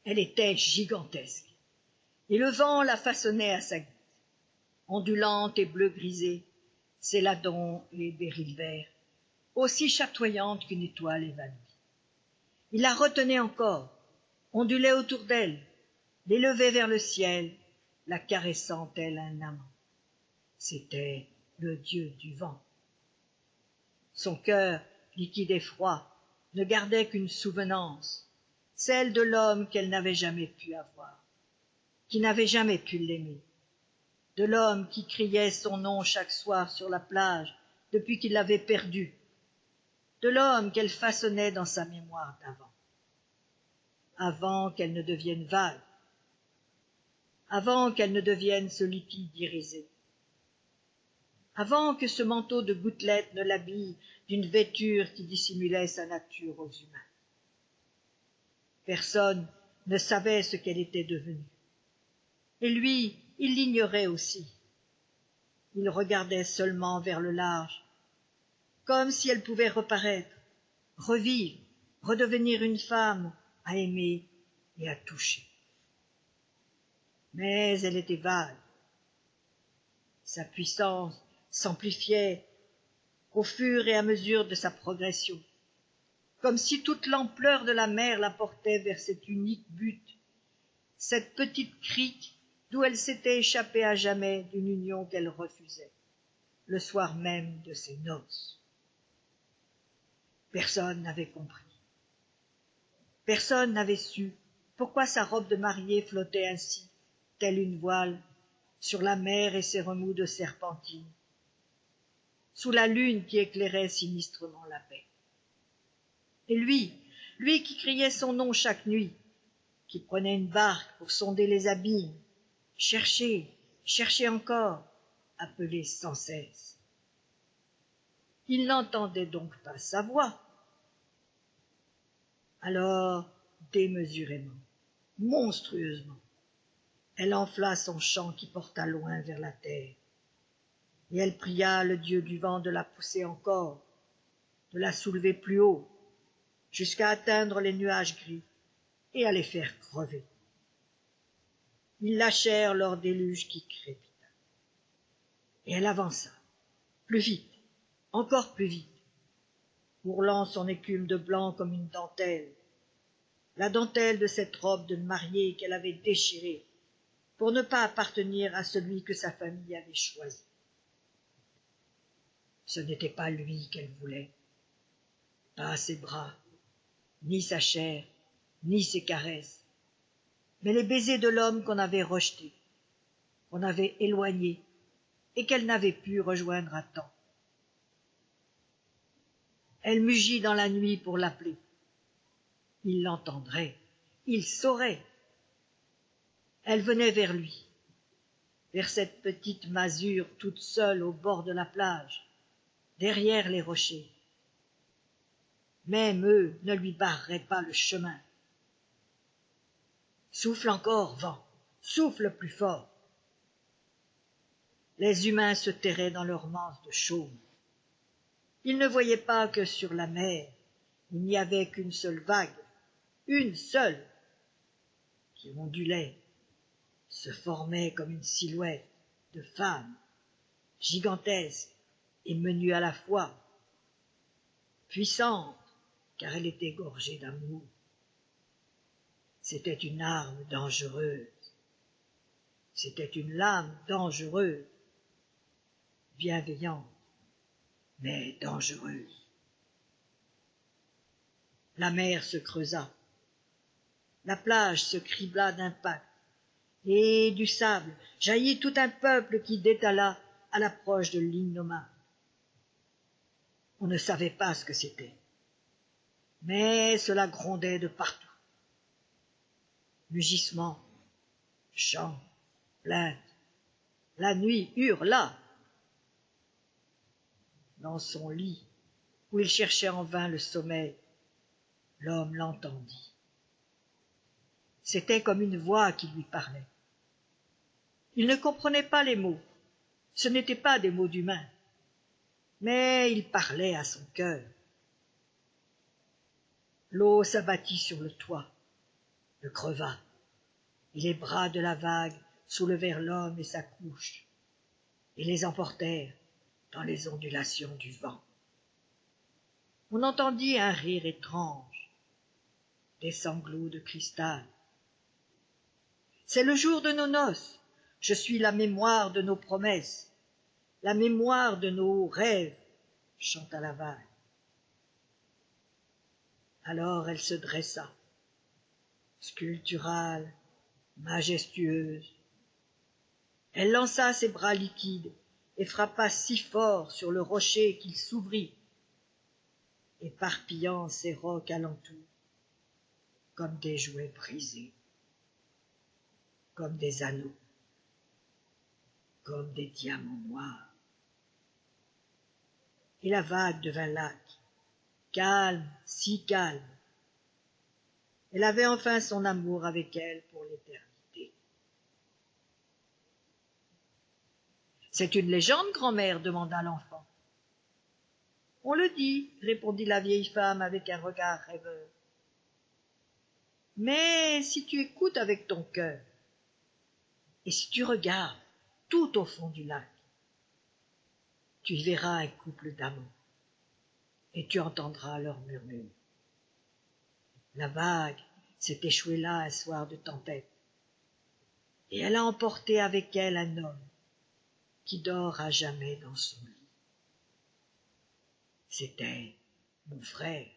Elle était gigantesque, et le vent la façonnait à sa guise. Ondulante et bleu-grisée, ses ladons et bérils verts, aussi chatoyante qu'une étoile évanouie. Il la retenait encore, ondulait autour d'elle, l'élevait vers le ciel, la caressant tel un amant. C'était le dieu du vent. Son cœur, liquide et froid, ne gardait qu'une souvenance, celle de l'homme qu'elle n'avait jamais pu avoir, qui n'avait jamais pu l'aimer, de l'homme qui criait son nom chaque soir sur la plage depuis qu'il l'avait perdu, de l'homme qu'elle façonnait dans sa mémoire d'avant, avant qu'elle ne devienne vague, avant qu'elle ne devienne ce liquide irisé, avant que ce manteau de gouttelettes ne l'habille d'une vêture qui dissimulait sa nature aux humains. Personne ne savait ce qu'elle était devenue. Et lui, il l'ignorait aussi. Il regardait seulement vers le large, comme si elle pouvait reparaître, revivre, redevenir une femme à aimer et à toucher. Mais elle était vague. Sa puissance s'amplifiait au fur et à mesure de sa progression, comme si toute l'ampleur de la mer la portait vers cet unique but, cette petite crique d'où elle s'était échappée à jamais d'une union qu'elle refusait, le soir même de ses noces. Personne n'avait compris. Personne n'avait su pourquoi sa robe de mariée flottait ainsi, telle une voile, sur la mer et ses remous de serpentine, sous la lune qui éclairait sinistrement la baie. Et lui qui criait son nom chaque nuit, qui prenait une barque pour sonder les abîmes, chercher encore, appeler sans cesse. Il n'entendait donc pas sa voix. Alors, démesurément, monstrueusement, elle enfla son chant qui porta loin vers la terre, et elle pria le dieu du vent de la pousser encore, de la soulever plus haut, jusqu'à atteindre les nuages gris et à les faire crever. Ils lâchèrent leur déluge qui crépita. Et elle avança, plus vite, encore plus vite, ourlant son écume de blanc comme une dentelle, la dentelle de cette robe de mariée qu'elle avait déchirée pour ne pas appartenir à celui que sa famille avait choisi. Ce n'était pas lui qu'elle voulait, pas ses bras, ni sa chair, ni ses caresses, mais les baisers de l'homme qu'on avait rejeté, qu'on avait éloigné et qu'elle n'avait pu rejoindre à temps. Elle mugit dans la nuit pour l'appeler. Il l'entendrait, il saurait. Elle venait vers lui, vers cette petite masure toute seule au bord de la plage, derrière les rochers. Même eux ne lui barreraient pas le chemin. Souffle encore, vent, souffle plus fort. Les humains se terraient dans leurs manses de chaume. Ils ne voyaient pas que sur la mer, il n'y avait qu'une seule vague, une seule, qui ondulait, se formait comme une silhouette de femme, gigantesque et menue à la fois, puissante, car elle était gorgée d'amour. C'était une arme dangereuse, c'était une lame dangereuse, bienveillante, mais dangereuse. La mer se creusa, la plage se cribla d'impact, et du sable jaillit tout un peuple qui détala à l'approche de l'innommable. On ne savait pas ce que c'était, mais cela grondait de partout. Mugissements, chants, plaintes, la nuit hurla. Dans son lit, où il cherchait en vain le sommeil, l'homme l'entendit. C'était comme une voix qui lui parlait. Il ne comprenait pas les mots, ce n'étaient pas des mots d'humain, mais il parlait à son cœur. L'eau s'abattit sur le toit, le creva, et les bras de la vague soulevèrent l'homme et sa couche, et les emportèrent dans les ondulations du vent. On entendit un rire étrange, des sanglots de cristal. C'est le jour de nos noces, je suis la mémoire de nos promesses, la mémoire de nos rêves, chanta la vague. Alors elle se dressa, sculpturale, majestueuse. Elle lança ses bras liquides et frappa si fort sur le rocher qu'il s'ouvrit, éparpillant ses rocs alentour, comme des jouets brisés, comme des anneaux, comme des diamants noirs. Et la vague devint lac, calme, si calme. Elle avait enfin son amour avec elle pour l'éternité. « C'est une légende, grand-mère ?» demanda l'enfant. « On le dit, » répondit la vieille femme avec un regard rêveur. « Mais si tu écoutes avec ton cœur, et si tu regardes tout au fond du lac, tu y verras un couple d'amants, et tu entendras leur murmure. La vague s'est échouée là un soir de tempête, et elle a emporté avec elle un homme qui dort à jamais dans son lit. C'était mon frère. »